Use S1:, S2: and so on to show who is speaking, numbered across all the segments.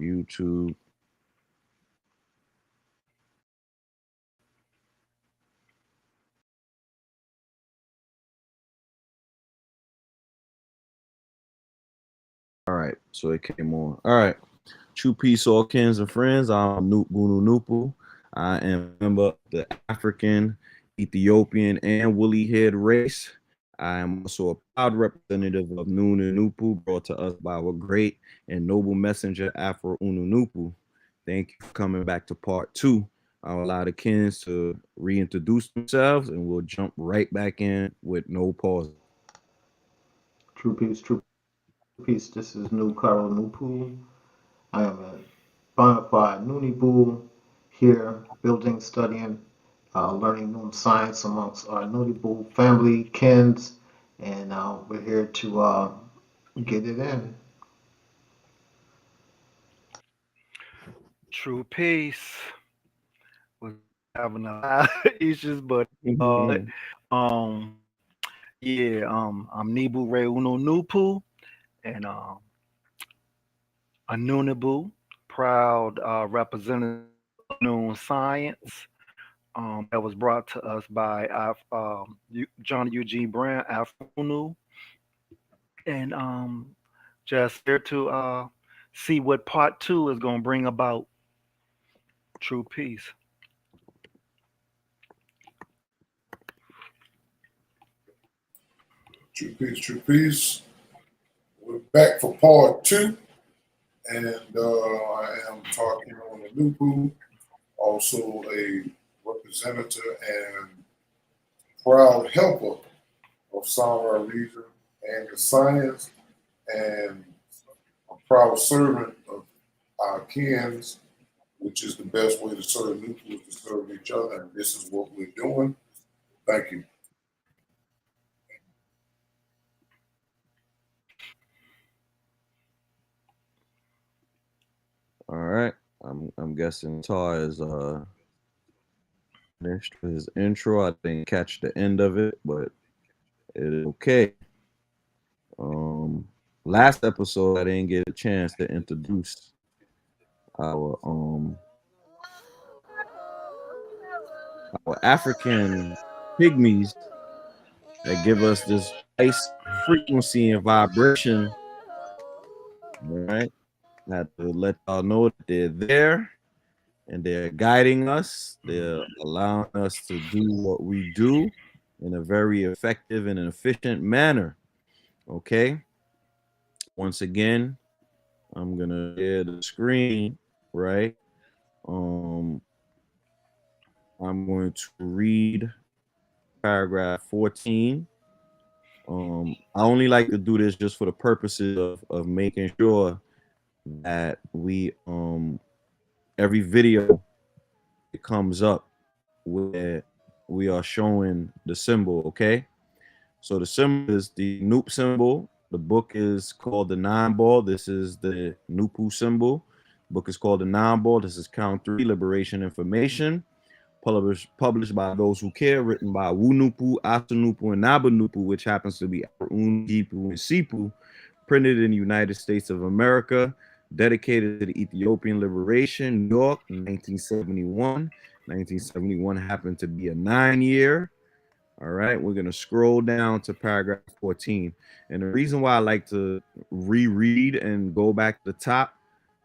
S1: YouTube. All right, so it came on. All right, true peace, all kins and friends. I'm Noot Bunu Nupu. I am a member of the African, Ethiopian, and woolly head race. I am also a proud representative of Nunu Nupu, brought to us by our great and noble messenger, Afro Unu Nupu. Thank you for coming back to part two. I'll allow the kins to reintroduce themselves, and we'll jump right back in with no pause.
S2: True peace. This is New Carl Nupu. I am a bona fide Noonie Boo here, building, studying, learning Noon science amongst our Noonie Boo family, kins, and we're here to get it in.
S3: True peace. Was having a lot of issues, but um I'm Nibu Re Uno Nupu and Anunabu, proud representative of Noon Science. That was brought to us by John Eugene Brown, Afunu, and just here to see what part two is going to bring about. True peace.
S4: True peace, true peace. We're back for part two, and I am talking on the Nupu, also a representative and proud helper of Samara region and the science, and a proud servant of our kins, which is the best way to serve Nupu is to serve each other, and this is what we're doing. Thank you.
S1: All right. I'm guessing Tar is finished with his intro. I didn't catch the end of it, but it is okay. Last episode I didn't get a chance to introduce our our African pygmies that give us this nice frequency and vibration. All right. I have to let y'all know that they're there and they're guiding us. They're allowing us to do what we do in a very effective and efficient manner. Okay. Once again, I'm gonna share the screen, right? Um, I'm going to read paragraph 14. I only like to do this just for the purposes of making sure that we every video it comes up where we are showing the symbol, okay? So the symbol is the Noop symbol. The book is called the Nine Ball. This is the Nupu symbol. The book is called the Nine Ball. This is Count Three, Liberation Information. Published by Those Who Care, written by Wunupu, Asunupu, and Nabanupu, which happens to be Ungipu and Sipu, printed in the United States of America, dedicated to the Ethiopian liberation, New York, 1971. 1971 happened to be a 9-year. All right, we're going to scroll down to paragraph 14. And the reason why I like to reread and go back to the top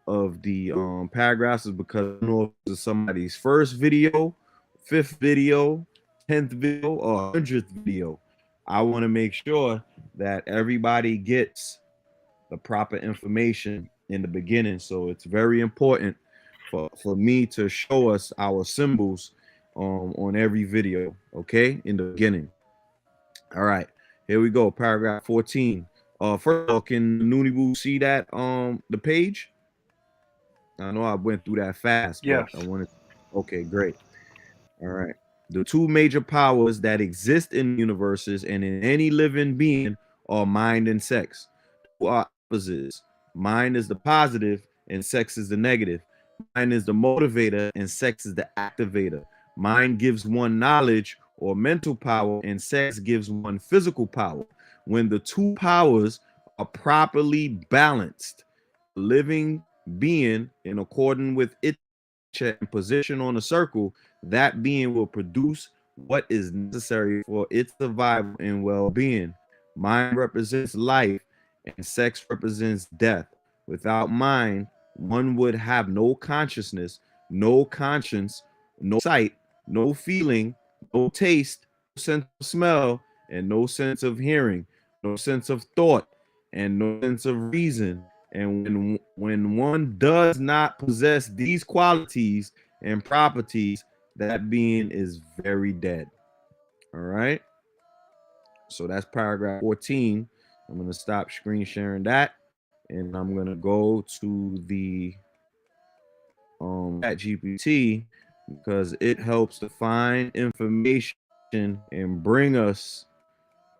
S1: of the paragraphs is because I don't know if this is somebody's first video, fifth video, 10th video, or 100th video. I want to make sure that everybody gets the proper information in the beginning. So it's very important for me to show us our symbols on every video, okay, in the beginning. All right, here we go, paragraph 14. First of all, can Nooniboo see that the page? I know I went through that fast, but
S3: Yes.
S1: I wanted. Okay, great. All right. The two major powers that exist in universes and in any living being are mind and sex. Two are opposites. Mind is the positive and sex is the negative. Mind is the motivator and sex is the activator. Mind gives one knowledge or mental power, and sex gives one physical power. When the two powers are properly balanced, living being in accordance with its and position on the circle, that being will produce what is necessary for its survival and well-being. Mind represents life and sex represents death. Without mind, one would have no consciousness, no conscience, no sight, no feeling, no taste, no sense of smell, and no sense of hearing, no sense of thought, and no sense of reason. And when one does not possess these qualities and properties, that being is very dead. All right. So that's paragraph 14. I'm going to stop screen sharing that. And I'm going to go to the chat GPT because it helps to find information and bring us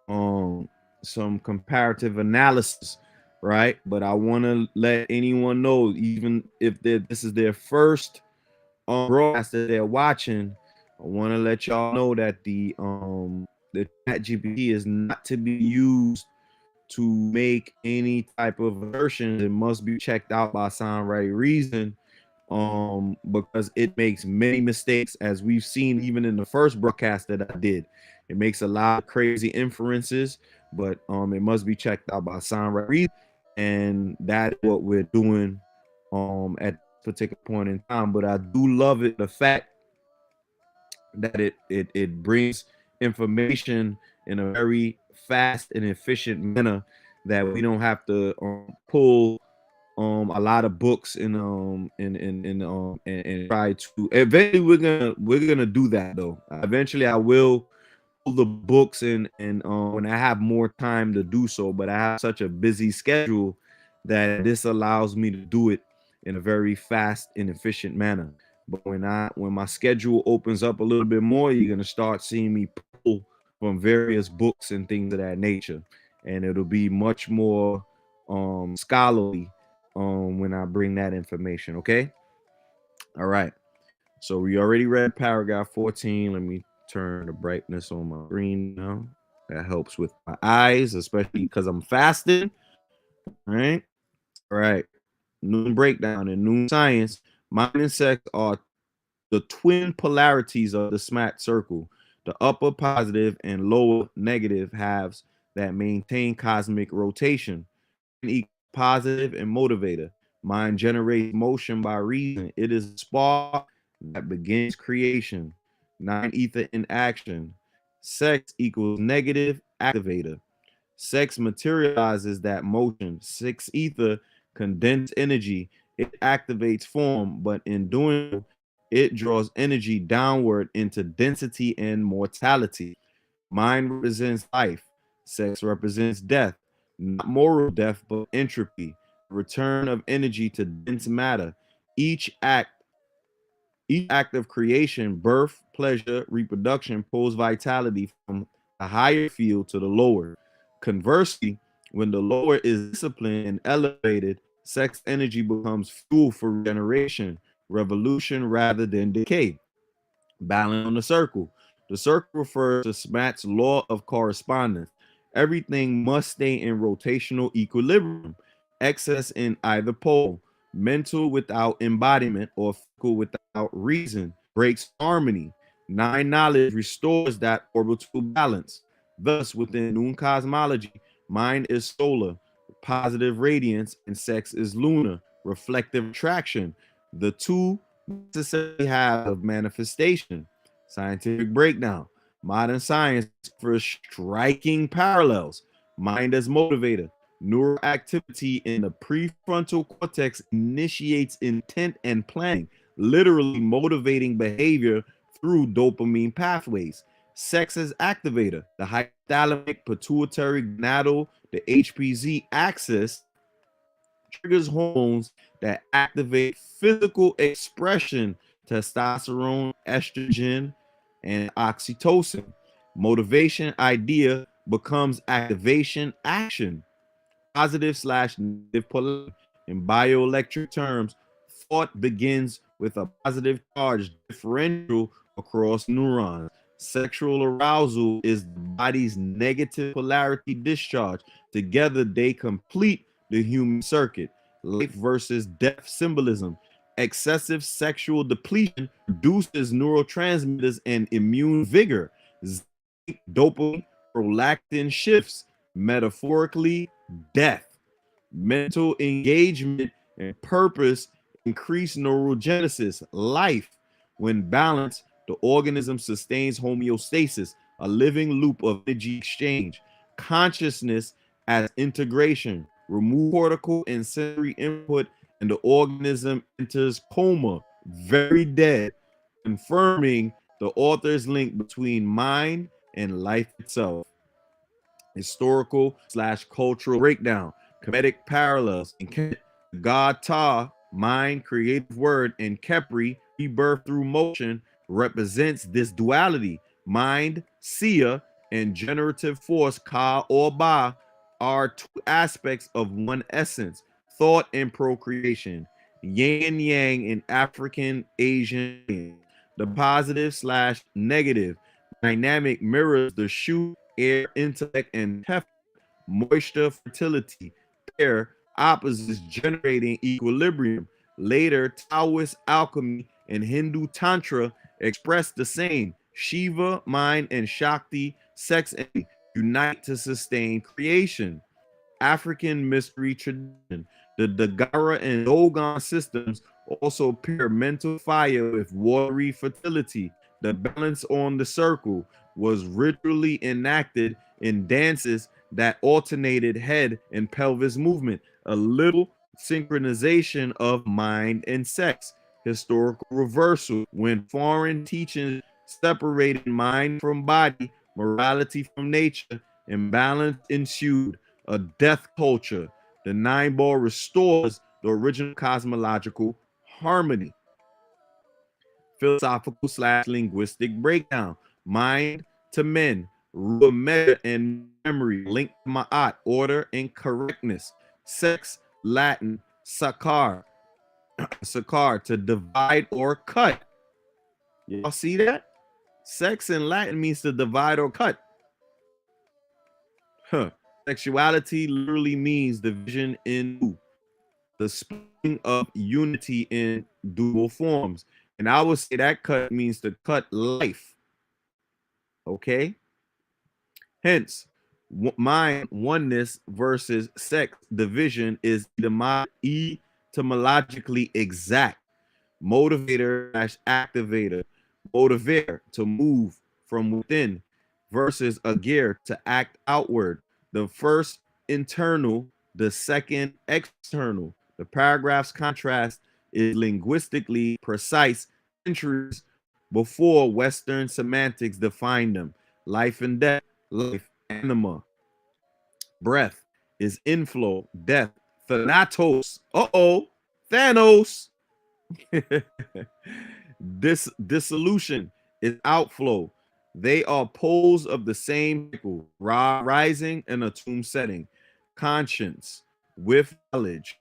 S1: some comparative analysis, right? But I want to let anyone know, even if this is their first broadcast that they're watching, I want to let y'all know that the chat GPT is not to be used to make any type of assertions. It must be checked out by sound right reason, because it makes many mistakes, as we've seen even in the first broadcast that I did. It makes a lot of crazy inferences, but it must be checked out by sound right reason, and that's what we're doing at this particular point in time. But I do love it, the fact that it brings information in a very fast and efficient manner, that we don't have to pull a lot of books and try to. Eventually we're gonna do that though. Eventually I will pull the books and when I have more time to do so, but I have such a busy schedule that this allows me to do it in a very fast and efficient manner. But when my schedule opens up a little bit more, you're gonna start seeing me pull from various books and things of that nature, and it'll be much more scholarly when I bring that information. Okay. All right. So we already read paragraph 14. Let me turn the brightness on my screen now. That helps with my eyes, especially because I'm fasting. All right. All right. Noon breakdown in noon science. Mind and sex are the twin polarities of the SMAT circle, the upper positive and lower negative halves that maintain cosmic rotation. Equals positive and motivator. Mind generates motion by reason. It is a spark that begins creation. Nine ether in action. Sex equals negative activator. Sex materializes that motion. Six ether condensed energy. It activates form, but in doing so, it draws energy downward into density and mortality. Mind represents life. Sex represents death, not moral death, but entropy, return of energy to dense matter. Each act, each act of creation, birth, pleasure, reproduction, pulls vitality from the higher field to the lower. Conversely, when the lower is disciplined and elevated, sex energy becomes fuel for regeneration, revolution rather than decay. Balance on the circle. The circle refers to Smat's law of correspondence. Everything must stay in rotational equilibrium. Excess in either pole. Mental without embodiment or physical without reason breaks harmony. Nine knowledge restores that orbital balance. Thus, within Noon cosmology, mind is solar, positive radiance, and sex is lunar, reflective attraction. The two necessarily have of manifestation. Scientific breakdown. Modern science for striking parallels. Mind as motivator. Neural activity in the prefrontal cortex initiates intent and planning, literally motivating behavior through dopamine pathways. Sex as activator. The hypothalamic pituitary gonadal, the HPZ axis triggers hormones that activate physical expression, testosterone, estrogen, and oxytocin. Motivation idea becomes activation action. Positive slash negative polarity. In bioelectric terms, thought begins with a positive charge differential across neurons. Sexual arousal is the body's negative polarity discharge. Together, they complete the human circuit. life versus death symbolism. Excessive sexual depletion reduces neurotransmitters and immune vigor. Dopamine, prolactin shifts, metaphorically, death. Mental engagement and purpose increase neurogenesis, life. When balanced, the organism sustains homeostasis, a living loop of energy exchange. Consciousness as integration. Remove cortical and sensory input, and the organism enters coma, very dead, confirming the author's link between mind and life itself. Historical slash cultural breakdown, comedic parallels. In God Ta, mind, creative word, and Kepri, rebirth through motion, represents this duality. Mind, Sia, and generative force, Ka or Ba, are two aspects of one essence, thought and procreation. Yin and yang in African, Asian. The positive slash negative dynamic mirrors the shu, air, intellect, and tef, moisture, fertility, pair, opposites generating equilibrium. Later, Taoist alchemy and Hindu Tantra express the same. Shiva, mind, and Shakti, sex, and unite to sustain creation. African mystery tradition. The Dagara and Dogon systems also pair mental fire with watery fertility. The balance on the circle was ritually enacted in dances that alternated head and pelvis movement, a little synchronization of mind and sex. Historical reversal when foreign teachings separated mind from body, morality from nature, imbalance ensued. A death culture. The nine ball restores the original cosmological harmony. Philosophical slash linguistic breakdown. Mind to men, rule of measure and memory, link to ma'at, order and correctness. Sex, Latin, sakar, sakar, to divide or cut. Y'all see that? Sex in Latin means to divide or cut. Huh. Sexuality literally means division in two, the splitting of unity in dual forms. And I would say that cut means to cut life. Okay? Hence, mind oneness versus sex division is etymologically exact. Motivator slash activator. Motivator, to move from within, versus a gear, to act outward. The first internal, the second external. The paragraph's contrast is linguistically precise centuries before Western semantics defined them. Life and death, life, anima. Breath is inflow, death, thanatos. Uh-oh, Thanos. This dissolution is outflow. They are poles of the same cycle, rising and a tomb setting. Conscience with knowledge.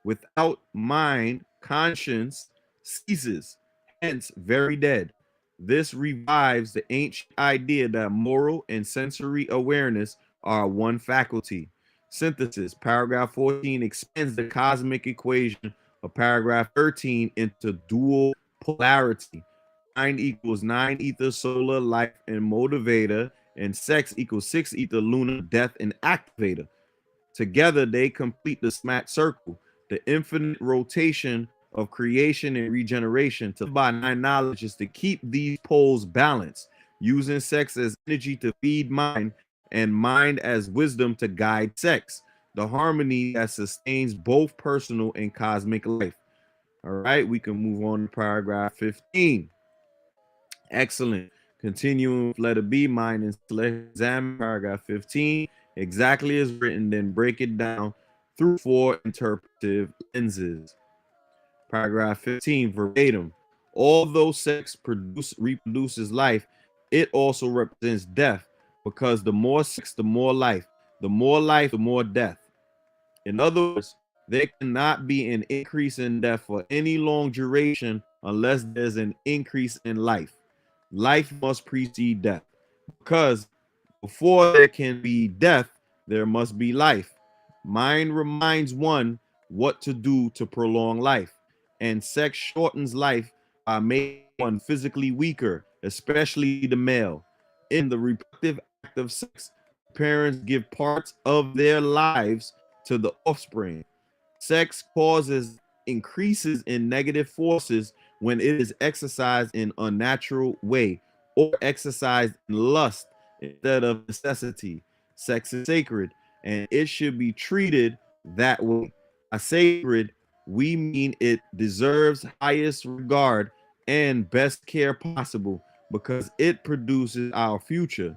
S1: Without mind, conscience ceases, hence very dead. This revives the ancient idea that moral and sensory awareness are one faculty. Synthesis, paragraph 14 expands the cosmic equation of paragraph 13 into dual polarity. Mind equals 9 ether, solar, life, and motivator, and sex equals 6 ether, lunar, death, and activator. Together, they complete the SMAT circle, the infinite rotation of creation and regeneration. To live by nine knowledge is to keep these poles balanced, using sex as energy to feed mind and mind as wisdom to guide sex, the harmony that sustains both personal and cosmic life. All right, we can move on to paragraph 15. Excellent. Continuing with letter B, mind and select, examine paragraph 15 exactly as written, then break it down through 4 interpretive lenses. Paragraph 15, verbatim. Although sex reproduces life, it also represents death, because the more sex, the more life. The more life, the more death. In other words, there cannot be an increase in death for any long duration unless there's an increase in life. Life must precede death, because before there can be death, there must be life. Mind reminds one what to do to prolong life. And sex shortens life by making one physically weaker, especially the male. In the reproductive act of sex, parents give parts of their lives to the offspring. Sex causes increases in negative forces when it is exercised in unnatural way or exercised in lust instead of necessity. Sex is sacred and it should be treated that way. A sacred, we mean it deserves highest regard and best care possible because it produces our future.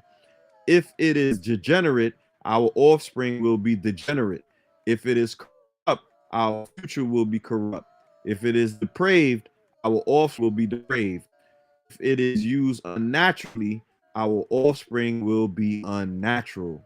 S1: If it is degenerate, our offspring will be degenerate. If it is corrupt, our future will be corrupt. If it is depraved, our offspring will be depraved. If it is used unnaturally, our offspring will be unnatural.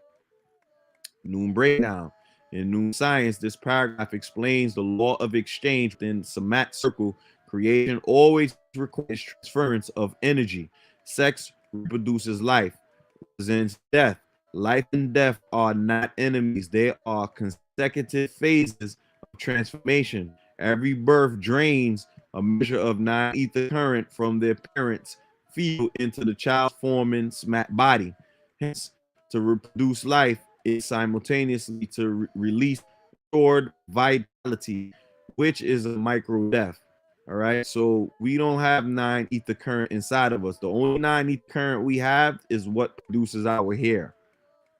S1: Noon breakdown. In Noon science, this paragraph explains the law of exchange within Samat circle. Creation always requires transference of energy. Sex reproduces life, represents death. Life and death are not enemies, they are consecutive phases of transformation. Every birth drains a measure of non ether current from their parents' field into the child's forming smack body. Hence, to reproduce life is simultaneously to release stored vitality, which is a micro death. All right. So we don't have nine ether current inside of us. The only nine ether current we have is what produces our hair.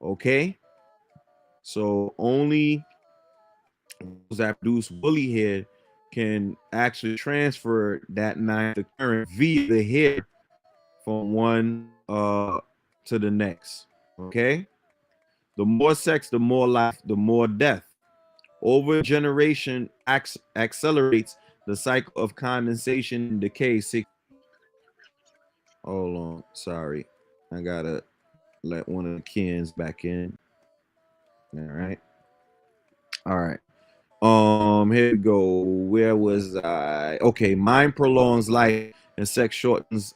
S1: Okay. So only those that produce woolly hair can actually transfer that nine ether current via the hair from one to the next. Okay. The more sex, the more life, the more death. Over generation accelerates the cycle of condensation and decay. Hold on, sorry. I gotta let one of the kins back in. All right. All right. Here we go. Where was I? Okay, mind prolongs life and sex shortens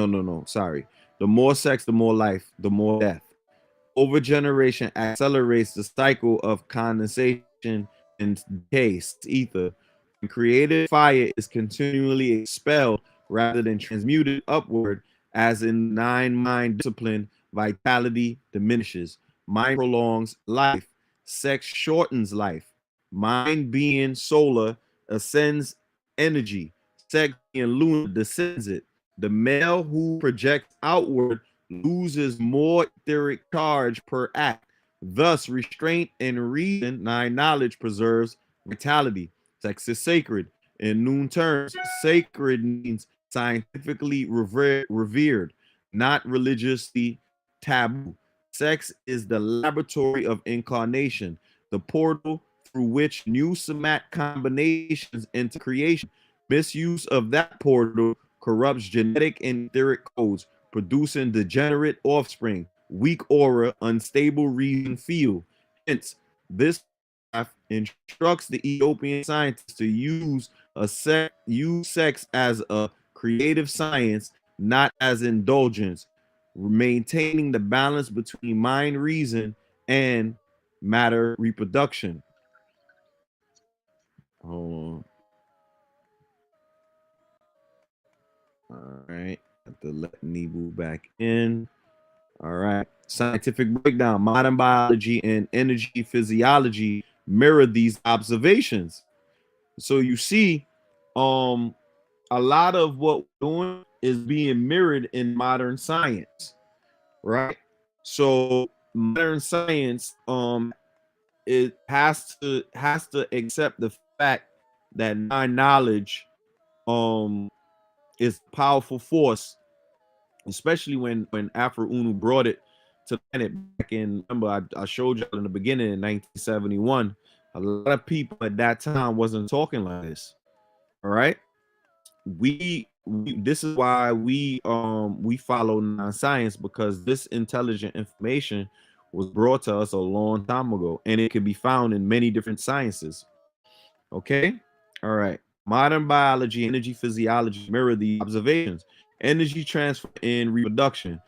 S1: no, sorry. The more sex, the more life, the more death. Overgeneration accelerates the cycle of condensation and decay, ether. When created fire is continually expelled rather than transmuted upward, as in nine mind discipline, vitality diminishes. Mind prolongs life. Sex shortens life. Mind being solar ascends energy. Sex being lunar descends it. The male who projects outward loses more etheric charge per act. Thus, restraint and reason, nine knowledge preserves vitality. Sex is sacred. In Noon terms, sacred means scientifically revered, not religiously taboo. Sex is the laboratory of incarnation, the portal through which new somatic combinations enter creation. Misuse of that portal corrupts genetic and etheric codes, producing degenerate offspring, weak aura, unstable reason field. Hence, this instructs the Ethiopian scientists to use sex as a creative science, not as indulgence, maintaining the balance between mind reason and matter reproduction. Hold on. All right. Have to let Nebu back in. All right. Scientific breakdown. Modern biology and energy physiology mirror these observations. So you see, a lot of what we're doing is being mirrored in modern science, right? So modern science, it has to accept the fact that knowledge, um, is a powerful force, especially when Afro Unu brought it to the planet back in. Remember, I showed y'all in the beginning in 1971. A lot of people at that time wasn't talking like this. All right, we this is why we follow non-science, because this intelligent information was brought to us a long time ago, and it can be found in many different sciences. Okay. All right. Modern biology and energy physiology mirror the observations. Energy transfer in reproduction.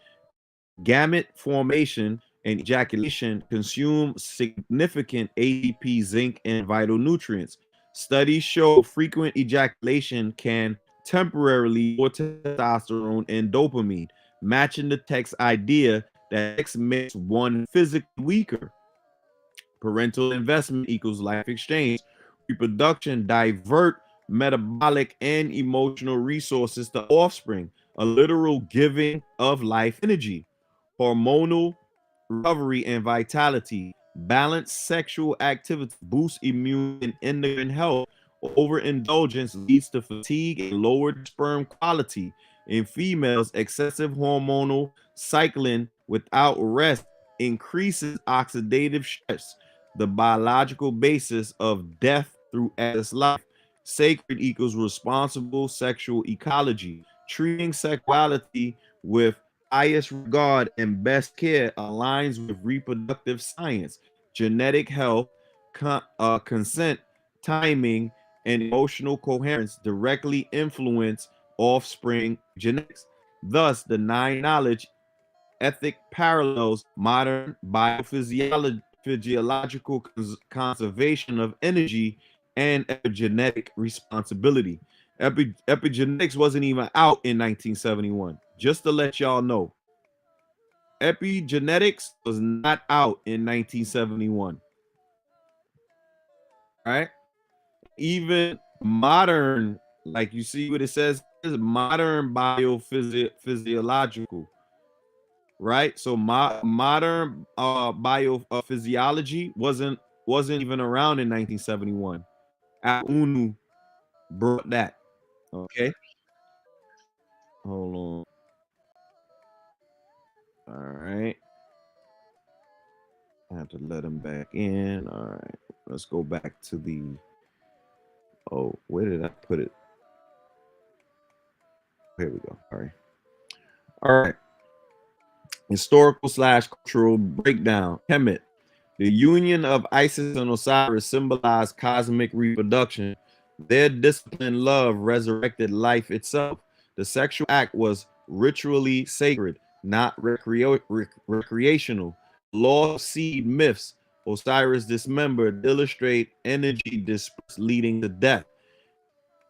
S1: Gamete formation and ejaculation consume significant ATP, zinc, and vital nutrients. Studies show frequent ejaculation can temporarily lower testosterone and dopamine, matching the text idea that sex makes one physically weaker. Parental investment equals life exchange. Reproduction divert metabolic and emotional resources to offspring, a literal giving of life energy. Hormonal recovery and vitality. Balanced sexual activity boosts immune and endocrine health. Overindulgence leads to fatigue and lowered sperm quality. In females, excessive hormonal cycling without rest increases oxidative stress, the biological basis of death through excess life. Sacred equals responsible sexual ecology. Treating sexuality with highest regard and best care aligns with reproductive science, genetic health, consent, timing, and emotional coherence directly influence offspring genetics. Thus, the nine knowledge ethic parallels modern biophysiological conservation of energy and epigenetic responsibility. Epigenetics wasn't even out in 1971. Just to let y'all know, epigenetics was not out in 1971. Right? Even modern, like you see what it says, is modern biophysiological, right? So modern biophysiology wasn't even around in 1971. A-Noot brought that. Okay, hold on. All right, I have to let him back in. All right, let's go back to the. Oh, where did I put it? Here we go. All right. Historical / cultural breakdown. Kemet. The union of Isis and Osiris symbolized cosmic reproduction. Their disciplined love resurrected life itself. The sexual act was ritually sacred, not recreational. Lost seed myths, Osiris dismembered, illustrate energy dispersed leading to death.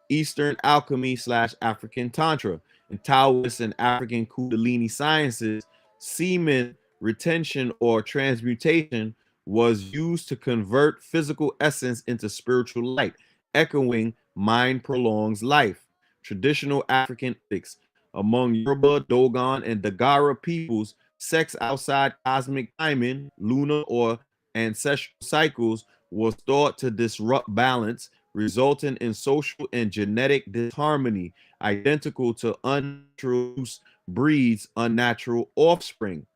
S1: Eastern alchemy / African tantra. In Taoist and African Kundalini sciences, semen retention or transmutation was used to convert physical essence into spiritual light, echoing mind prolongs life. Traditional African ethics. Among Yoruba, Dogon, and Dagara peoples, sex outside cosmic timing, lunar or ancestral cycles, was thought to disrupt balance, resulting in social and genetic disharmony, identical to unnatural use breeds unnatural offspring.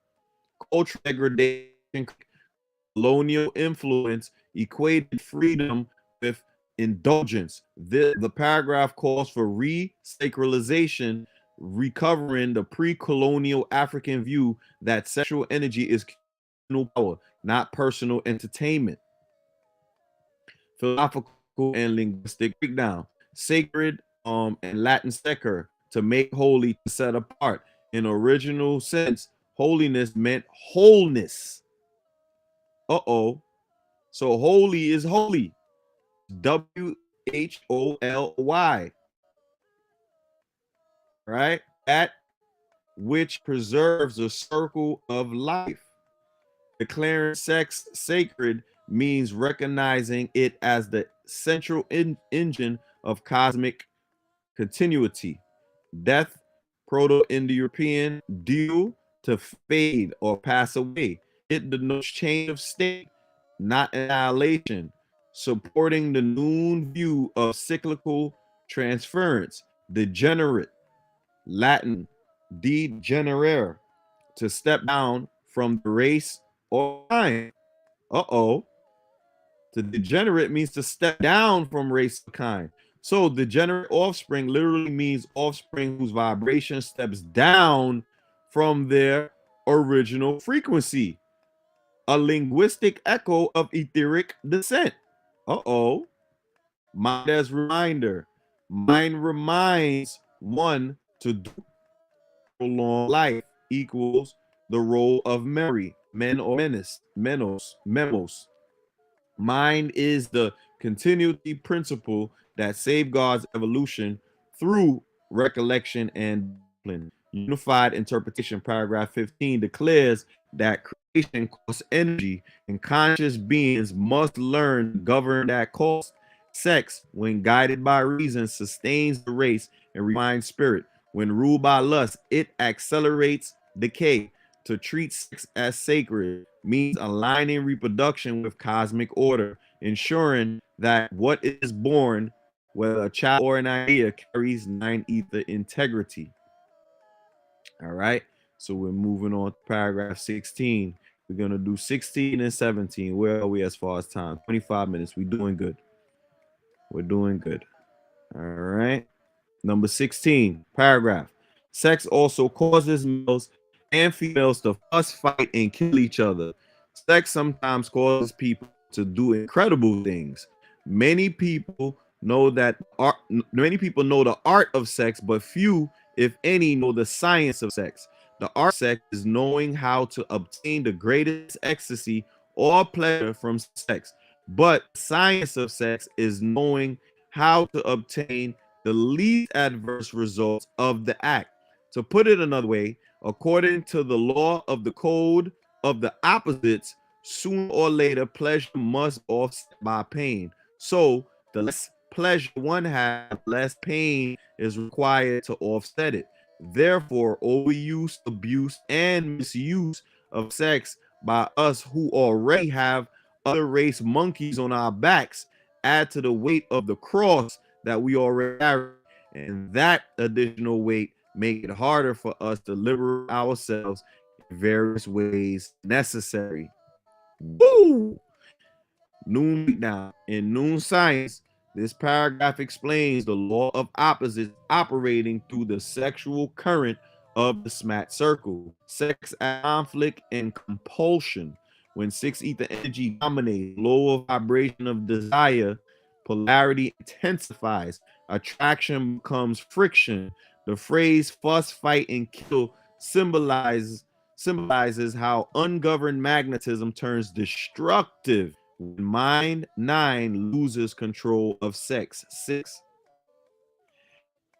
S1: Cultural degradation, colonial influence equated freedom with indulgence. The paragraph calls for re-sacralization, recovering the pre-colonial African view that sexual energy is communal power, not personal entertainment. Philosophical and linguistic breakdown. Sacred and Latin secer, to make holy, to set apart. In original sense, holiness meant wholeness. Uh-oh. So holy is holy. WHOLY. Right? That which preserves the circle of life. Declaring sex sacred means recognizing it as the central engine of cosmic continuity. Death, Proto-Indo-European, due to fade or pass away. It denotes change of state, not annihilation, supporting the noon view of cyclical transference. Degenerate, Latin, degenerare, to step down from the race or kind. Uh-oh. To degenerate means to step down from race or kind. So degenerate offspring literally means offspring whose vibration steps down from their original frequency. A linguistic echo of etheric descent. Uh-oh. Mind as reminder. Mind reminds one to do prolong life equals the role of memory. men or memos. Mind is the continuity principle that safeguards evolution through recollection and discipline. Unified interpretation, paragraph 15, declares that creation costs energy and conscious beings must learn to govern that cost. Sex, when guided by reason, sustains the race and refines spirit. When ruled by lust, it accelerates decay. To treat sex as sacred means aligning reproduction with cosmic order, ensuring that what is born, whether a child or an idea, carries nine ether integrity. All right. So we're moving on to paragraph 16. We're going to do 16 and 17. Where are we as far as time? 25 minutes. We're doing good. We're doing good. All right. Number 16, paragraph. Sex also causes males and females to fuss, fight, and kill each other. Sex sometimes causes people to do incredible things. Many people know that art, many people know the art of sex, but few, if any, know the science of sex. The art of sex is knowing how to obtain the greatest ecstasy or pleasure from sex. But science of sex is knowing how to obtain the least adverse results of the act. To put it another way, according to the law of the code of the opposites, sooner or later pleasure must offset by pain. So the less pleasure one has, the less pain is required to offset it. Therefore, overuse, abuse, and misuse of sex by us who already have other race monkeys on our backs add to the weight of the cross that we already carry, and that additional weight make it harder for us to liberate ourselves in various ways necessary. Woo! Noon breakdown. In Noon Science, this paragraph explains the law of opposites operating through the sexual current of the SMAT circle. Sex as conflict and compulsion. When six ether energy dominates, lower vibration of desire, polarity intensifies, attraction becomes friction. The phrase fuss, fight, and kill symbolizes how ungoverned magnetism turns destructive when mind 9 loses control of sex. 6.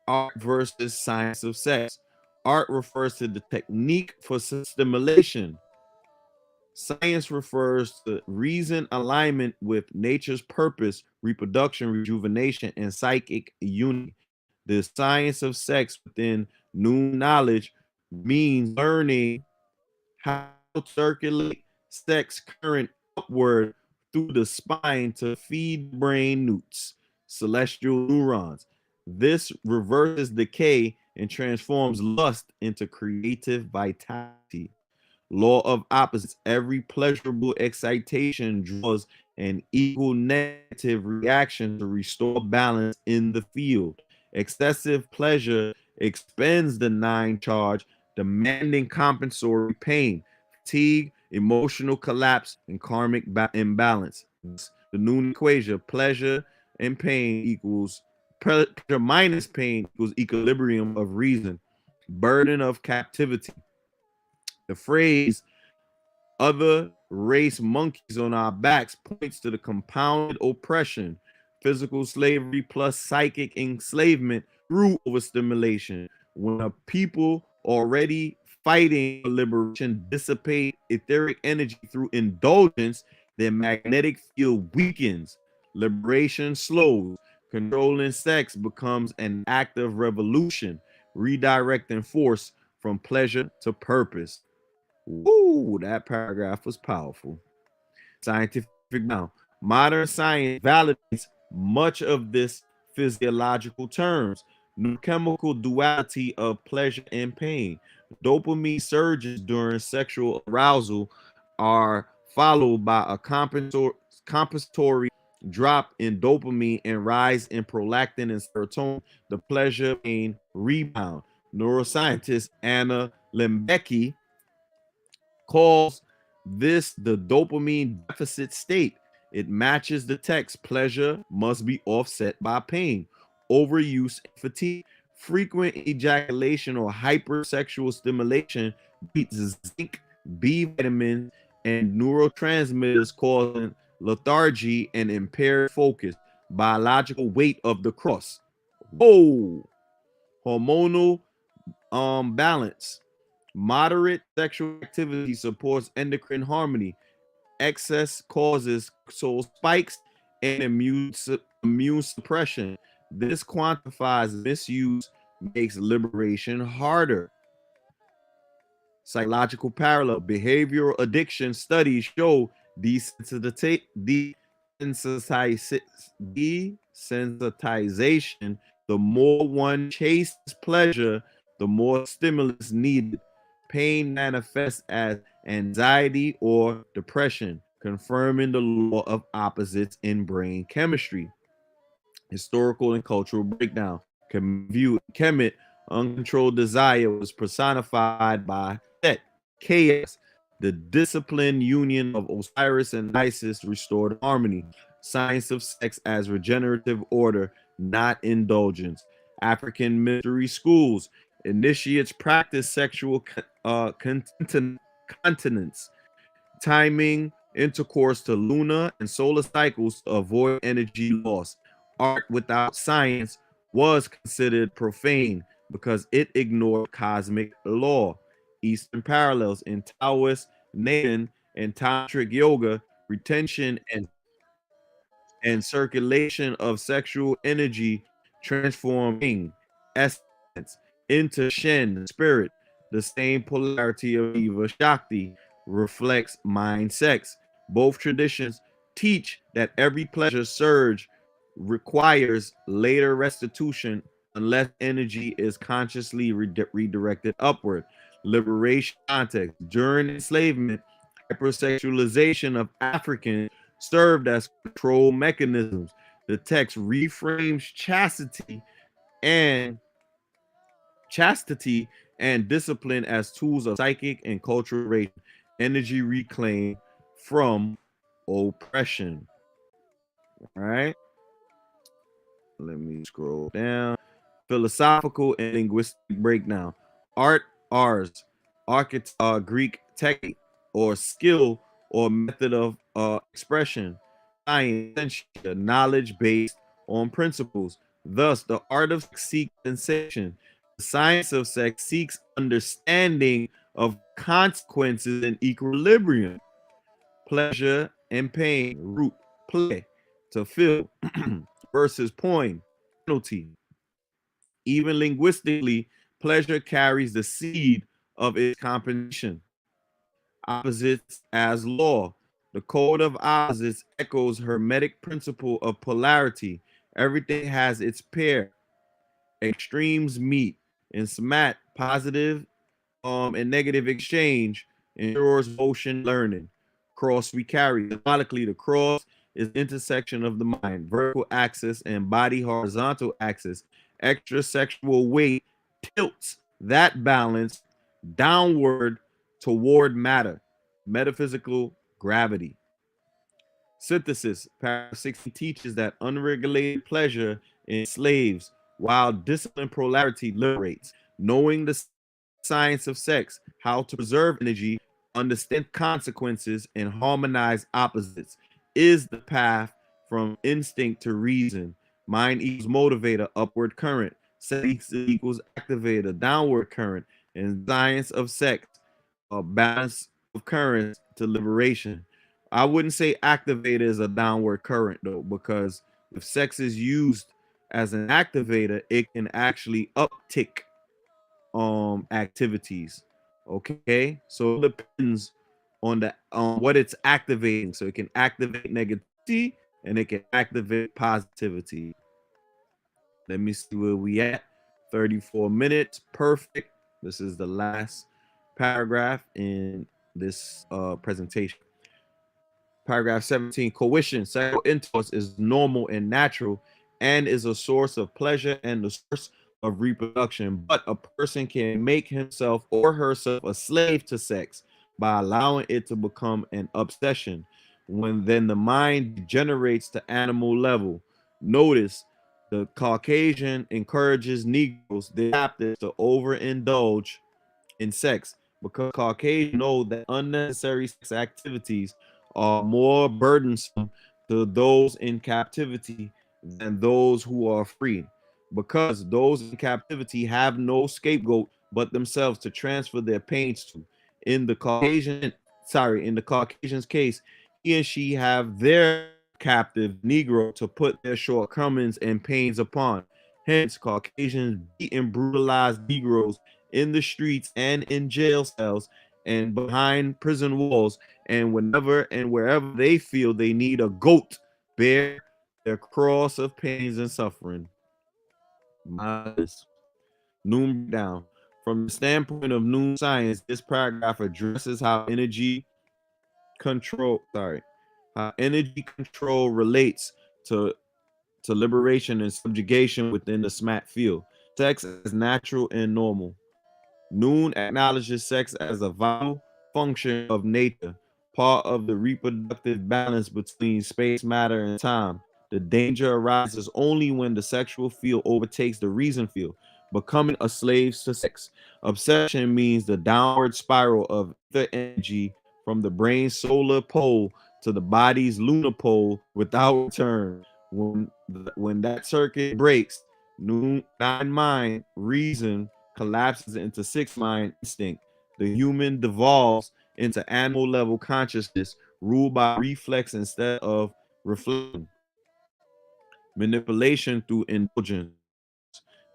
S1: Art versus science of sex. Art refers to the technique for stimulation. Science refers to reason alignment with nature's purpose, reproduction, rejuvenation, and psychic unity. The science of sex within new knowledge means learning how to circulate sex current upward through the spine to feed brain newts, celestial neurons. This reverses decay and transforms lust into creative vitality. Law of opposites. Every pleasurable excitation draws an equal negative reaction to restore balance in the field. Excessive pleasure expends the nine charge, demanding compensatory pain, fatigue, emotional collapse, and karmic imbalance. The Noon equation: pleasure and pain equals pleasure minus pain equals equilibrium of reason, burden of captivity. The phrase other race monkeys on our backs points to the compounded oppression, physical slavery plus psychic enslavement through overstimulation. When a people already fighting for liberation dissipate etheric energy through indulgence, their magnetic field weakens, liberation slows, controlling sex becomes an act of revolution, redirecting force from pleasure to purpose. Woo, that paragraph was powerful. Scientific now. Modern science validates much of this physiological terms. New chemical duality of pleasure and pain. Dopamine surges during sexual arousal are followed by a compensatory drop in dopamine and rise in prolactin and serotonin. The pleasure pain rebound. Neuroscientist Anna Lembecki calls this the dopamine deficit state. It matches the text. Pleasure must be offset by pain, overuse, and fatigue. Frequent ejaculation or hypersexual stimulation depletes zinc, B vitamins, and neurotransmitters causing lethargy and impaired focus. Biological weight of the cross. Whoa. Hormonal balance. Moderate sexual activity supports endocrine harmony. Excess causes cortisol spikes and immune suppression. This quantifies misuse, makes liberation harder. Psychological parallel. Behavioral addiction studies show desensitization. The more one chases pleasure, the more stimulus needed. Pain manifests as anxiety or depression, confirming the law of opposites in brain chemistry. Historical and cultural breakdown. Kemet, uncontrolled desire, was personified by Set, chaos. The disciplined union of Osiris and Isis restored harmony. Science of sex as regenerative order, not indulgence. African mystery schools. Initiates practice sexual continence, timing intercourse to lunar and solar cycles to avoid energy loss. Art without science was considered profane because it ignored cosmic law. Eastern parallels in Taoist, Nadan, and Tantric yoga, retention and circulation of sexual energy transforming essence into Shen, spirit. The same polarity of Eva Shakti reflects mind sex. Both traditions teach that every pleasure surge requires later restitution unless energy is consciously redirected upward. Liberation context. During enslavement, hypersexualization of Africans served as control mechanisms. The text reframes and chastity and discipline as tools of psychic and cultural energy reclaimed from oppression. All right, let me scroll down. Philosophical and linguistic breakdown. Art, ars, Greek technique or skill or method of expression. Science, knowledge based on principles. Thus, the art of sex seeks sensation. The science of sex seeks understanding of consequences and equilibrium. Pleasure and pain. Root, play, to feel versus point, penalty. Even linguistically, pleasure carries the seed of its compensation. Opposites as law. The code of opposites echoes Hermetic principle of polarity. Everything has its pair. Extremes meet. In SMAT, positive and negative exchange ensures motion learning. Cross we carry. Symbolically, the cross is intersection of the mind, vertical axis and body horizontal axis. Extra sexual weight tilts that balance downward toward matter, metaphysical gravity. Synthesis, paragraph 16 teaches that unregulated pleasure enslaves, while disciplined polarity liberates. Knowing the science of sex, how to preserve energy, understand consequences, and harmonize opposites is the path from instinct to reason. Mind equals motivator, upward current. Sex equals activator, downward current. And science of sex, a balance of currents to liberation. I wouldn't say activator is a downward current though, because if sex is used as an activator, it can actually uptick activities. Okay, so it depends on what it's activating. So it can activate negativity and it can activate positivity. Let me see where we at. 34 minutes, perfect. This is the last paragraph in this presentation. Paragraph 17, coition, sexual intercourse is normal and natural and is a source of pleasure and the source of reproduction. But a person can make himself or herself a slave to sex by allowing it to become an obsession. When then the mind degenerates to animal level. Notice the Caucasian encourages Negroes, the captives, to overindulge in sex, because Caucasians know that unnecessary sex activities are more burdensome to those in captivity than those who are free, because those in captivity have no scapegoat but themselves to transfer their pains to. In the Caucasian's case, he and she have their captive Negro to put their shortcomings and pains upon. Hence, Caucasians beat and brutalize Negroes in the streets and in jail cells and behind prison walls, and whenever and wherever they feel they need a goat bear their cross of pains and suffering. Mindless. Noon breakdown. From the standpoint of noon science, this paragraph addresses how energy control relates to liberation and subjugation within the SMAT field. Sex is natural and normal. Noon acknowledges sex as a vital function of nature, part of the reproductive balance between space, matter, and time. The danger arises only when the sexual field overtakes the reason field, becoming a slave to sex. Obsession means the downward spiral of the energy from the brain's solar pole to the body's lunar pole without return. When that circuit breaks, nine mind reason collapses into six mind instinct. The human devolves into animal level consciousness ruled by reflex instead of reflection. Manipulation through indulgence.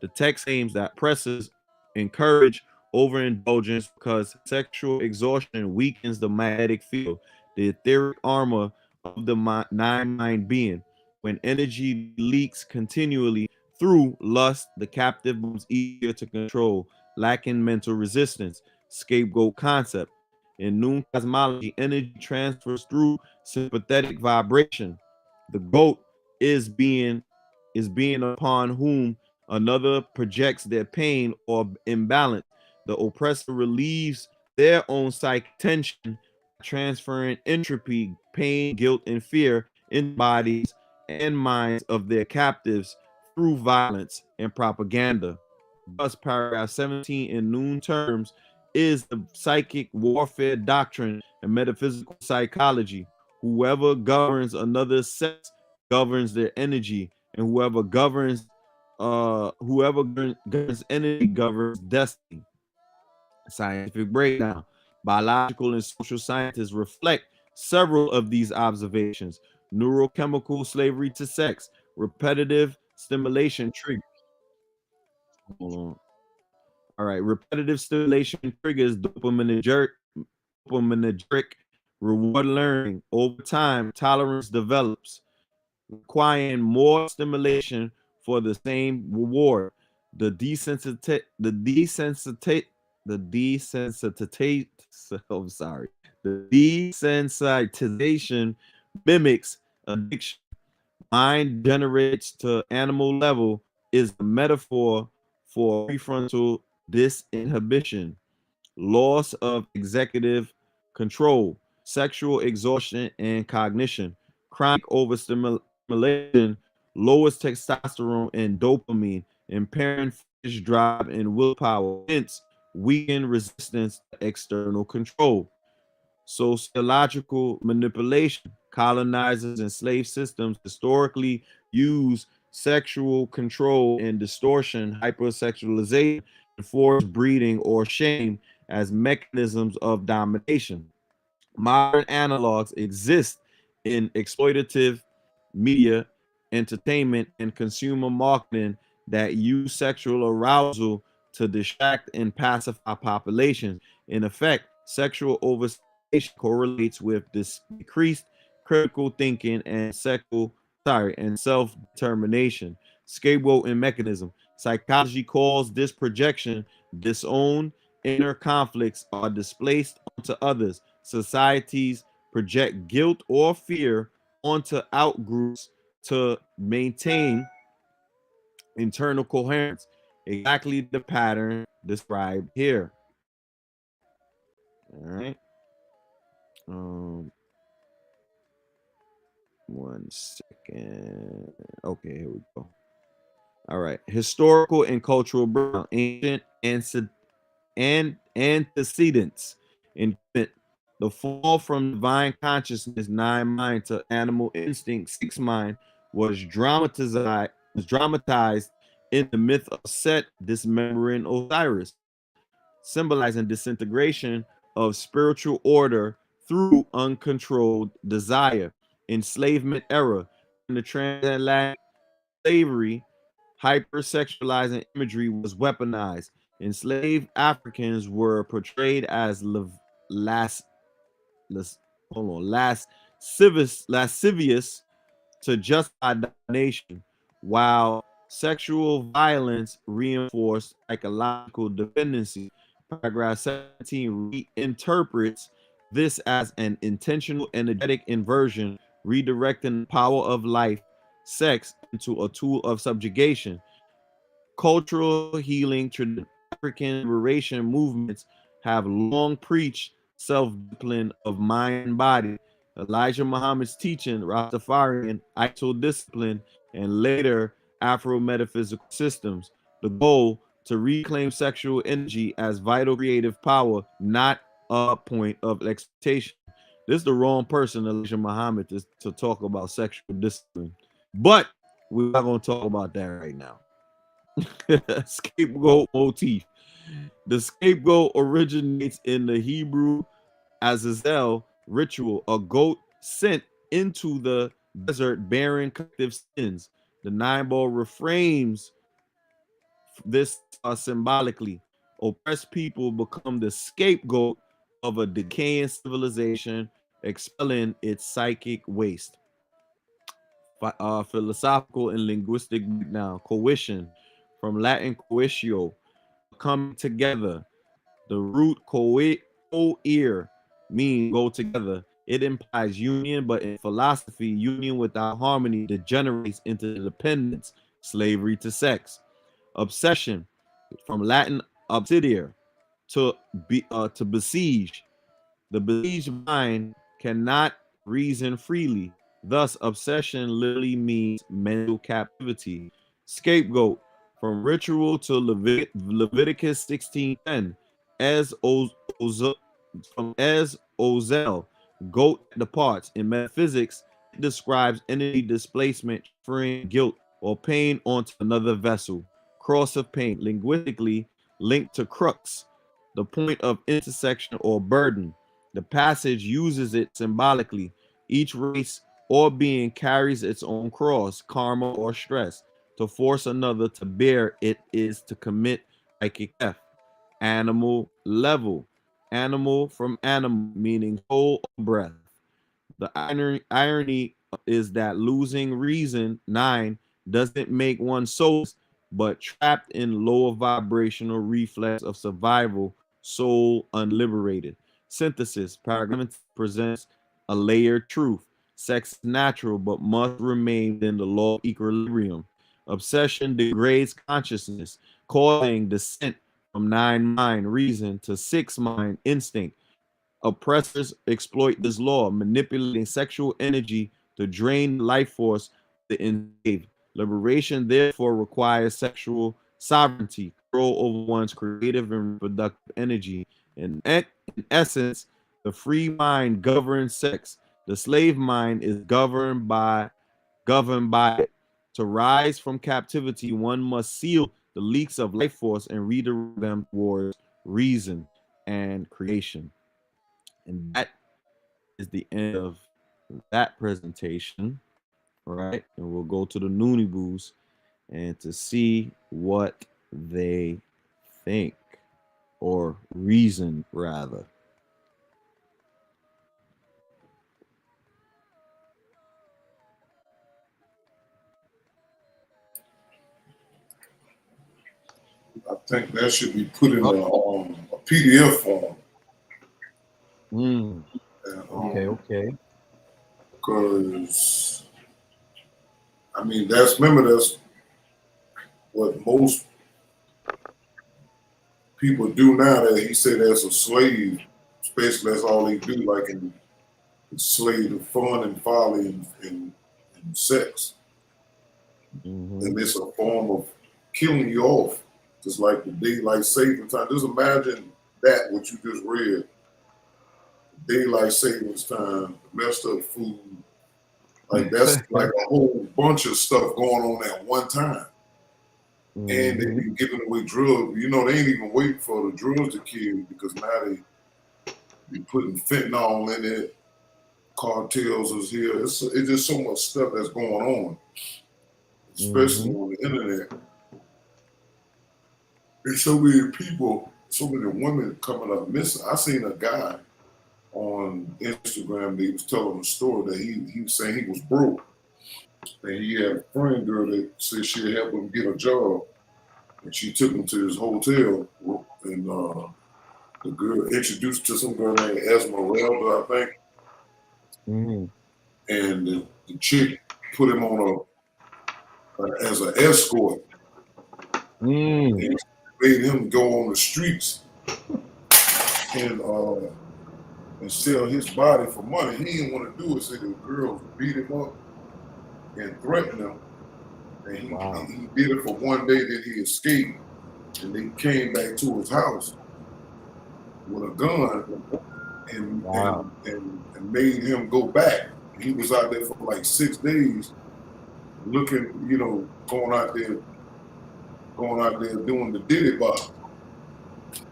S1: The text aims that presses encourage overindulgence because sexual exhaustion weakens the magnetic field, the etheric armor of the nine mind being. When energy leaks continually through lust, the captive becomes easier to control, lacking mental resistance. Scapegoat concept. In Noon cosmology, energy transfers through sympathetic vibration. The goat is being upon whom another projects their pain or imbalance. The oppressor relieves their own psychic tension, transferring entropy, pain, guilt, and fear in bodies and minds of their captives through violence and propaganda. Thus, paragraph 17 in Noon terms is the psychic warfare doctrine and metaphysical psychology. Whoever governs another sex governs their energy, and whoever governs energy governs destiny. Scientific breakdown. Biological and social scientists reflect several of these observations. Neurochemical slavery to sex, repetitive stimulation trigger. Hold on. All right, repetitive stimulation triggers dopaminergic reward learning. Over time, tolerance develops, requiring more stimulation for the same reward. The desensitization, I'm sorry. The desensitization mimics addiction. Mind generates to animal level is a metaphor for prefrontal disinhibition, loss of executive control, sexual exhaustion, and cognition. Chronic overstimulation lowers testosterone and dopamine, impairing fetish drive and willpower, hence weaken resistance to external control. Sociological manipulation. Colonizers and slave systems historically use sexual control and distortion, hypersexualization, and forced breeding or shame as mechanisms of domination. Modern analogs exist in exploitative media, entertainment, and consumer marketing that use sexual arousal to distract and pacify populations. In effect, sexual overstimulation correlates with this decreased critical thinking and self-determination. Scapegoat and mechanism. Psychology calls this projection disowned inner conflicts are displaced onto others. Societies project guilt or fear onto outgroups to maintain internal coherence. Exactly the pattern described here. All right. Um, 1 second. Okay, here we go. All right. Historical and cultural background. antecedents. In the fall from divine consciousness, nine mind, to animal instinct, six mind, was dramatized in the myth of Set dismembering Osiris, symbolizing disintegration of spiritual order through uncontrolled desire. Enslavement era. In the transatlantic slavery, hypersexualizing imagery was weaponized. Enslaved Africans were portrayed as las, las, lascivious to justify domination, while sexual violence reinforced psychological dependency. Paragraph 17 reinterprets this as an intentional energetic inversion, redirecting the power of life, sex, into a tool of subjugation. Cultural healing tradition. African liberation movements have long preached self-discipline of mind and body. Elijah Muhammad's teaching, Rastafarian, Ital discipline, and later Afro-metaphysical systems. The goal to reclaim sexual energy as vital creative power, not a point of exploitation. This is the wrong person, Elijah Muhammad, to talk about sexual discipline. But we're not going to talk about that right now. Scapegoat motif. The scapegoat originates in the Hebrew Azazel ritual, a goat sent into the desert bearing collective sins. The nine ball reframes this symbolically. Oppressed people become the scapegoat of a decaying civilization, expelling its psychic waste. Philosophical and linguistic breakdown. Coition, from Latin coitio, coming together. The root co-ear mean go together. It implies union, but in philosophy, union without harmony degenerates into dependence, slavery to sex. Obsession, from Latin obsidiare, to besiege. The besieged mind cannot reason freely. Thus, obsession literally means mental captivity. Scapegoat, from ritual to Leviticus 16:10, as from as Ozel, goat departs. In metaphysics, it describes energy displacement, transferring guilt or pain onto another vessel. Cross of pain, linguistically linked to crux, the point of intersection or burden. The passage uses it symbolically. Each race or being carries its own cross, karma, or stress. To force another to bear it is to commit psychic theft. Animal level. Animal, from animal, meaning soul or breath. The irony is that losing reason, nine, doesn't make one soulless, but trapped in lower vibrational reflex of survival, soul unliberated. Synthesis, paragraph presents a layered truth. Sex is natural, but must remain within the law of equilibrium. Obsession degrades consciousness, causing descent from nine mind, reason, to six mind, instinct. Oppressors exploit this law, manipulating sexual energy to drain life force of the enslaved. Liberation therefore requires sexual sovereignty, control over one's creative and reproductive energy. In essence, the free mind governs sex. The slave mind is governed by it. To rise from captivity, one must seal the leaks of life force and redirect them towards reason and creation. And that is the end of that presentation. All right. And we'll go to the Noonie Boos and to see what they think, or reason rather.
S4: I think that should be put in a PDF form.
S3: Okay.
S4: Because I mean, that's what most people do now. That he said as a slave, especially that's all they do, like in slave to fun and folly and sex. And it's a form of killing you off, just like the daylight saving time. Just imagine that what you just read, daylight savings time, messed up food, like that's like a whole bunch of stuff going on at one time. And they
S1: Mm-hmm.
S4: be giving away drugs. You know, they ain't even waiting for the drugs to kill because now they be putting fentanyl in it. Cartels is here. It's just so much stuff that's going on, especially
S1: Mm-hmm.
S4: on the internet. There's so many people, so many women coming up missing. I seen a guy on Instagram that he was telling a story that he was saying he was broke and he had a friend girl that said she'd help him get a job and she took him to his hotel and the girl introduced to some girl named Esmeralda, I think,
S1: Mm-hmm.
S4: and the chick put him on as an escort
S1: Mm.
S4: and made him go on the streets and and sell his body for money. He didn't want to do it, so the girls beat him up and threatened him. And
S1: Wow.
S4: he did it for one day, then he escaped. And they came back to his house with a gun
S1: Wow.
S4: and made him go back. He was out there for like 6 days looking, going out there doing the diddy bop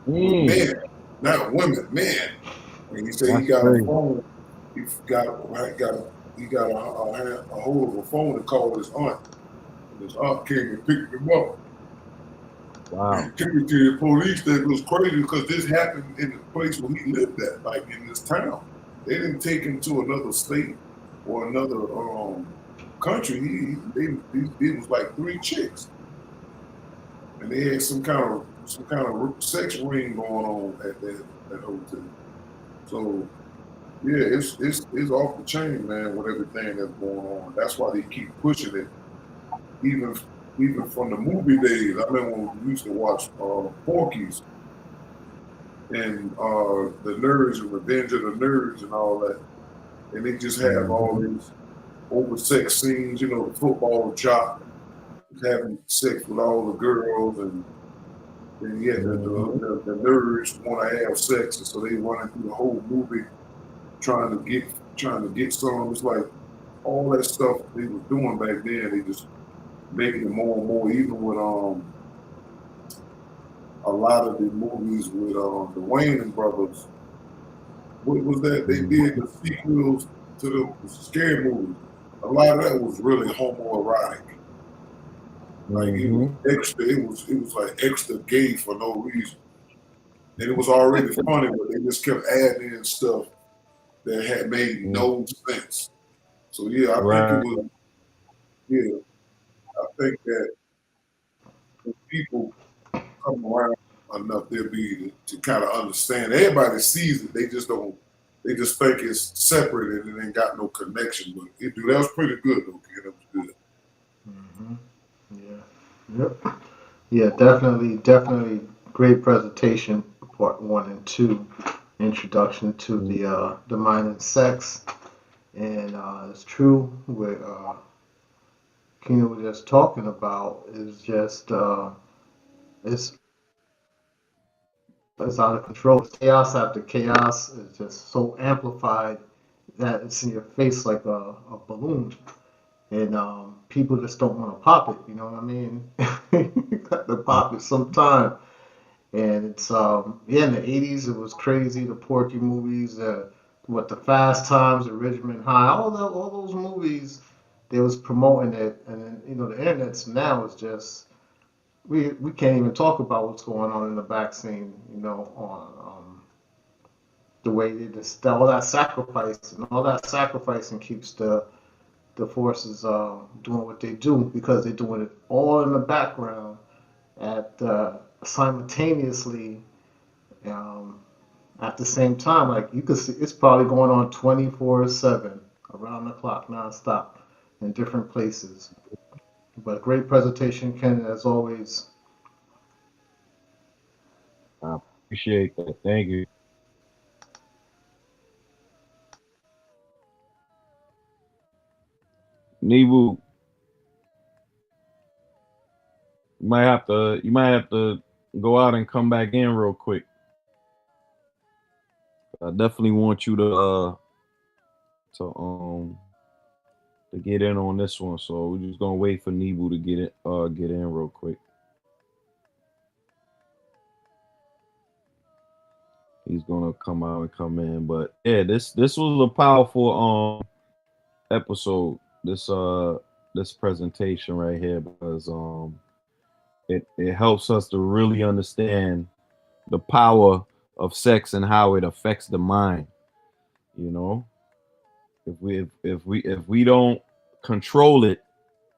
S4: with
S1: Mm.
S4: men, not women, men. And he said he
S1: That's
S4: got a
S1: crazy.
S4: phone. He got a hold of a phone and called his aunt. And his aunt came and picked him up
S1: Wow.
S4: and took him to the police. That was crazy because this happened in the place where he lived at, like in this town. They didn't take him to another state or another country. It was like three chicks, and they had some kind of sex ring going on at that hotel. So yeah, it's off the chain, man, with everything that's going on. That's why they keep pushing it, even even from the movie days. I remember when we used to watch Porky's and the Nerds and Revenge of the Nerds and all that, and they just have all
S1: Mm-hmm.
S4: these oversex scenes. You know, the football jock having sex with all the girls, and then yet
S1: Mm-hmm.
S4: the nerds want to have sex, and so they running through the whole movie trying to get some. It's like all that stuff they was doing back then. They just making it more and more. Even with a lot of the movies with the Wayne brothers. What was that? They did
S1: Mm-hmm.
S4: the sequels to the scary movies. A lot of that was really homoerotic. Like it was
S1: Mm-hmm.
S4: extra. It was like extra gay for no reason, and it was already funny, but they just kept adding in stuff that had made no sense. So yeah, I think it
S1: Right.
S4: was. Yeah, I think that when people come around enough, they'll be to kind of understand. Everybody sees it. They just don't. They just think it's separate and it ain't got no connection. But that was pretty good though, kid. That was good.
S2: Hmm. Yeah. Yep. Yeah, definitely, definitely great presentation, part one and two, introduction to the mind and sex, and it's true what Kina was just talking about is just it's it's out of control. It's chaos after chaos is just so amplified that it's in your face like a balloon, and people just don't want to pop it. You know what I mean? You got to pop it sometime. And it's yeah, in the '80s it was crazy. The Porky movies, what the Fast Times, the Ridgemont High, all those movies, they was promoting it, and then the internet's now is just we can't even talk about what's going on in the back scene, on the way they just all that sacrifice and all that sacrificing keeps the forces doing what they do because they're doing it all in the background at simultaneously. Um, At the same time, like you could see, it's probably going on 24/7, around the clock, nonstop, in different places. But great presentation, Ken, as always.
S1: I appreciate that. Thank you. Nebu, you might have to go out and come back in real quick. I definitely want you to to get in on this one. So we're just gonna wait for Nebu to get in real quick. He's gonna come out and come in. But yeah, this was a powerful episode. This presentation right here because it helps us to really understand the power of sex and how it affects the mind. You know, if we don't control it,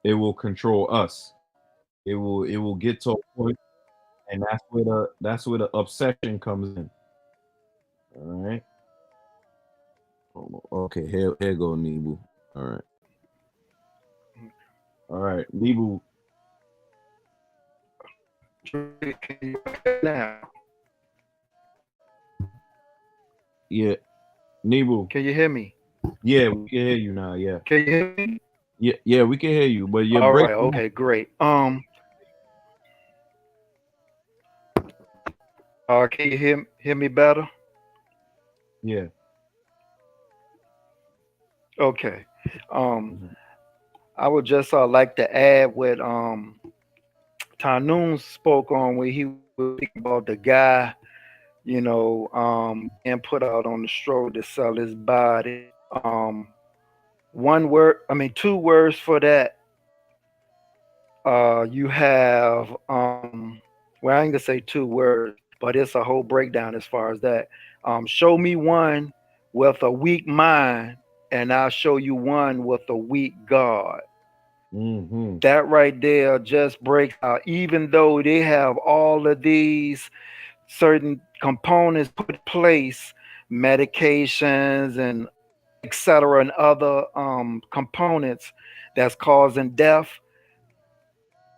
S1: it will control us. It will get to a point, and that's where the obsession comes in. All right. Okay, here go Nebu. All right. All right, Nebu.
S3: Can you now?
S1: Yeah, Nebu.
S3: Can you hear me?
S1: Yeah, we can hear you now. Yeah,
S3: Can you hear me?
S1: yeah, we can hear you. But you're
S3: All right.
S1: breaking up.
S3: Okay. Great. Can you hear me better?
S1: Yeah.
S3: Okay. Um,
S1: Mhm.
S3: I would just like to add what Tanoon spoke on when he was speaking about the guy, being put out on the stroll to sell his body. One word, I mean, two words for that. You have, well, I ain't gonna say two words, but it's a whole breakdown as far as that. Show me one with a weak mind, and I'll show you one with a weak God.
S1: Mhm.
S3: That right there just breaks out, even though they have all of these certain components put in place, medications and etc., and other components that's causing death.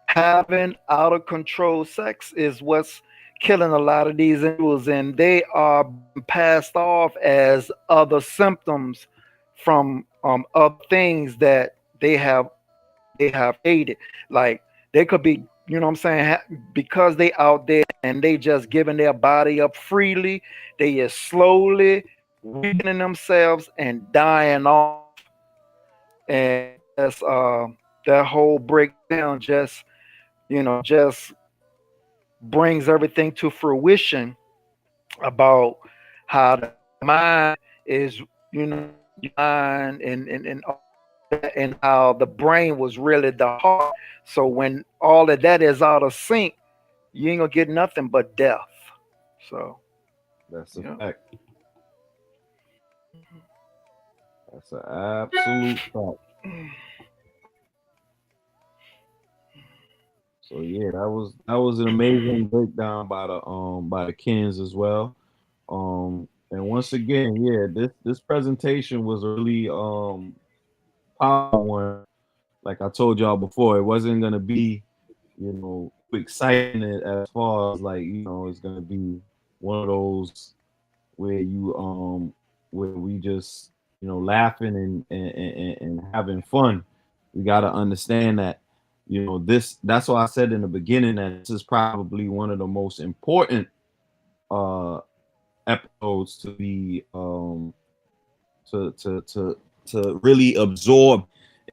S3: Having out of control sex is what's killing a lot of these individuals, and they are passed off as other symptoms from other things that they have hated. Like they could be, what I'm saying, because they out there and they just giving their body up freely, they is slowly weakening themselves and dying off. And that's that whole breakdown just brings everything to fruition about how the mind is, your mind and how the brain was really the heart. So when all of that is out of sync, you ain't gonna get nothing but death. So
S1: That's a
S3: yeah.
S1: fact. That's an absolute fact. So yeah, that was an amazing breakdown by the Kens as well. And once again, yeah, this presentation was a really powerful one. Like I told y'all before, it wasn't gonna be, exciting as far as like, it's gonna be one of those where where we just, laughing and having fun. We gotta understand that, that's why I said in the beginning that this is probably one of the most important uh episodes to be to really absorb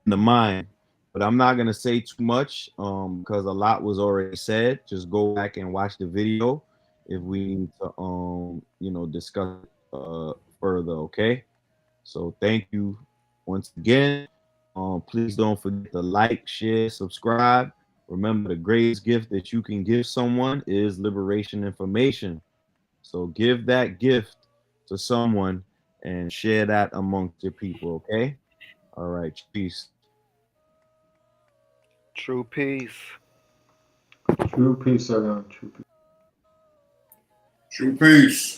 S1: in the mind. But I'm not gonna say too much because a lot was already said. Just go back and watch the video if we need to discuss further. Okay. So thank you once again. Please don't forget to like, share, subscribe. Remember, the greatest gift that you can give someone is liberation information. So give that gift to someone and share that amongst your people. Okay. All right. Peace.
S3: True peace.
S2: True peace, everyone. True peace.
S4: True peace.